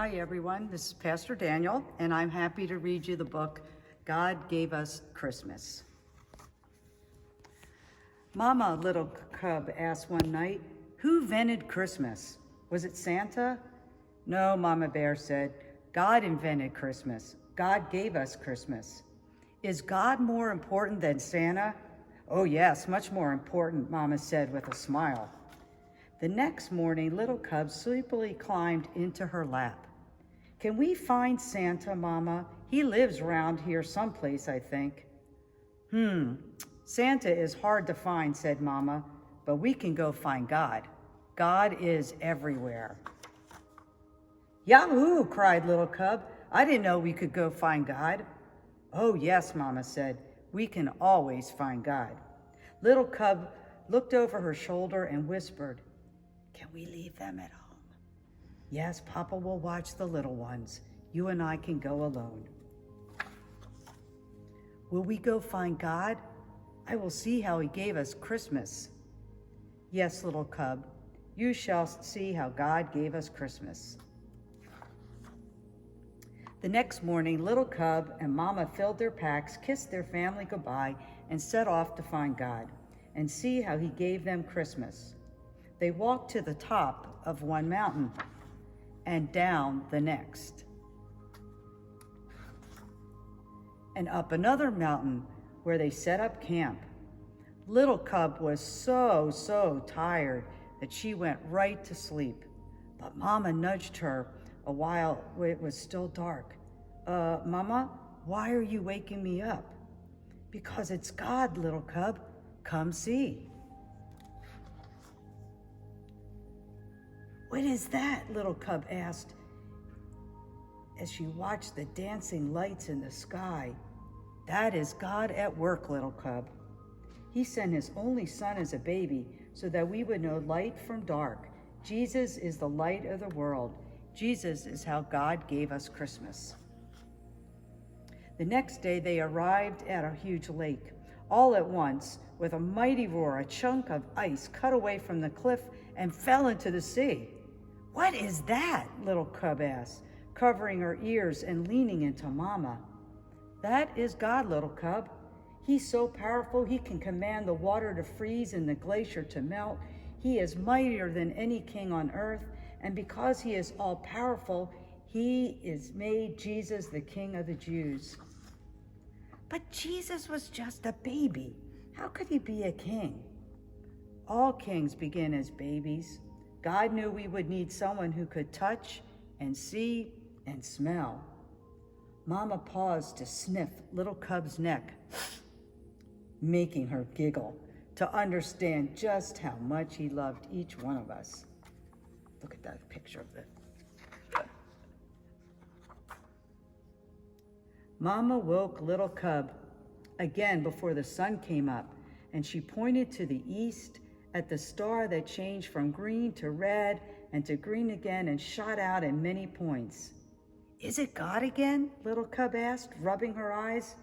Hi everyone, this is Pastor Daniel, and I'm happy to read you the book, God Gave Us Christmas. Mama, little cub asked one night, who invented Christmas? Was it Santa? No, Mama Bear said, God invented Christmas. God gave us Christmas. Is God more important than Santa? Oh yes, much more important, Mama said with a smile. The next morning, little cub sleepily climbed into her lap. Can we find Santa, Mama? He lives around here someplace, I think. Santa is hard to find, said Mama, but we can go find God. God is everywhere. Yahoo! Cried little cub. I didn't know we could go find God. Oh yes, Mama said, we can always find God. Little cub looked over her shoulder and whispered, can we leave them at home? Yes, Papa will watch the little ones. You and I can go alone. Will we go find God? I will see how he gave us Christmas. Yes, little cub, you shall see how God gave us Christmas. The next morning, little cub and Mama filled their packs, kissed their family goodbye, and set off to find God and see how he gave them Christmas. They walked to the top of one mountain and down the next, and up another mountain where they set up camp. Little cub was so tired that she went right to sleep, but Mama nudged her a while it was still dark. Mama, why are you waking me up? Because it's God, little cub. Come see. What is that? Little cub asked as she watched the dancing lights in the sky. That is God at work, little cub. He sent his only son as a baby so that we would know light from dark. Jesus is the light of the world. Jesus is how God gave us Christmas. The next day they arrived at a huge lake. All at once, with a mighty roar, a chunk of ice cut away from the cliff and fell into the sea. What is that? Little cub asked, covering her ears and leaning into Mama. That is God, little cub. He's so powerful he can command the water to freeze and the glacier to melt. He is mightier than any king on earth, and because he is all powerful, he is made Jesus the King of the Jews. But Jesus was just a baby. How could he be a king? All kings begin as babies. God knew we would need someone who could touch and see and smell. Mama paused to sniff little cub's neck, making her giggle to understand just how much he loved each one of us. Look at that picture of it. Mama woke little cub again before the sun came up, and she pointed to the east at the star that changed from green to red and to green again and shot out at many points. Is it God again? Little cub asked, rubbing her eyes.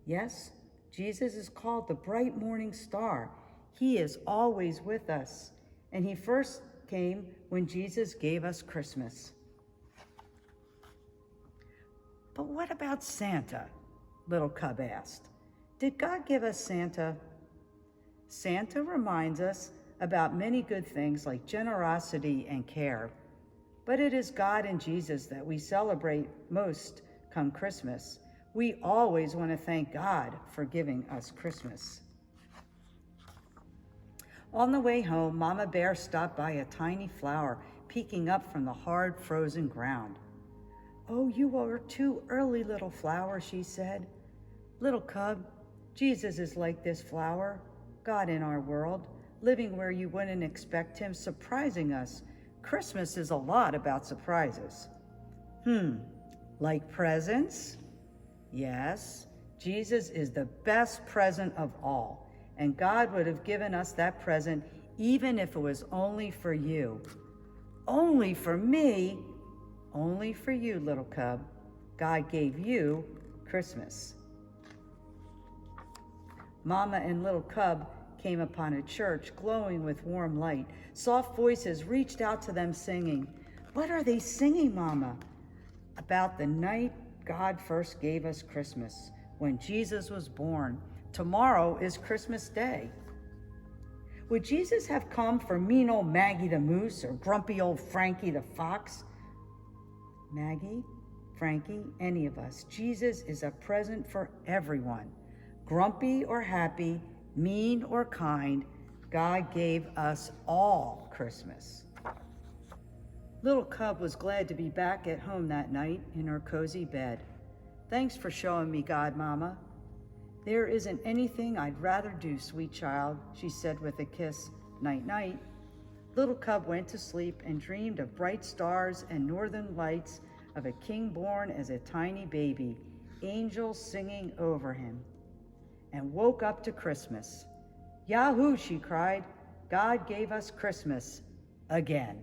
Yes, Jesus is called the bright morning star. He is always with us, and he first came when Jesus gave us Christmas. But what about Santa? Little cub asked. Did God give us Santa? Santa reminds us about many good things like generosity and care. But it is God and Jesus that we celebrate most come Christmas. We always want to thank God for giving us Christmas. On the way home, Mama Bear stopped by a tiny flower peeking up from the hard, frozen ground. Oh, you are too early, little flower, she said. Little cub, Jesus is like this flower, God in our world, living where you wouldn't expect him, surprising us. Christmas is a lot about surprises. Like presents? Yes, Jesus is the best present of all, and God would have given us that present even if it was only for you. Only for me? Only for you, little cub. God gave you Christmas. Mama and little cub came upon a church glowing with warm light. Soft voices reached out to them singing. What are they singing, Mama? about the night God first gave us Christmas, when Jesus was born. Tomorrow is Christmas Day. Would Jesus have come for mean old Maggie the Moose or grumpy old Frankie the Fox? Maggie, Frankie, any of us. Jesus is a present for everyone. Grumpy or happy, mean or kind, God gave us all Christmas. Little Cub was glad to be back at home that night in her cozy bed. Thanks for showing me God, Mama. There isn't anything I'd rather do, sweet child, she said with a kiss. Night, night. Little Cub went to sleep and dreamed of bright stars and northern lights, of a king born as a tiny baby, angels singing over him, and woke up to Christmas. Yahoo, she cried. God gave us Christmas again.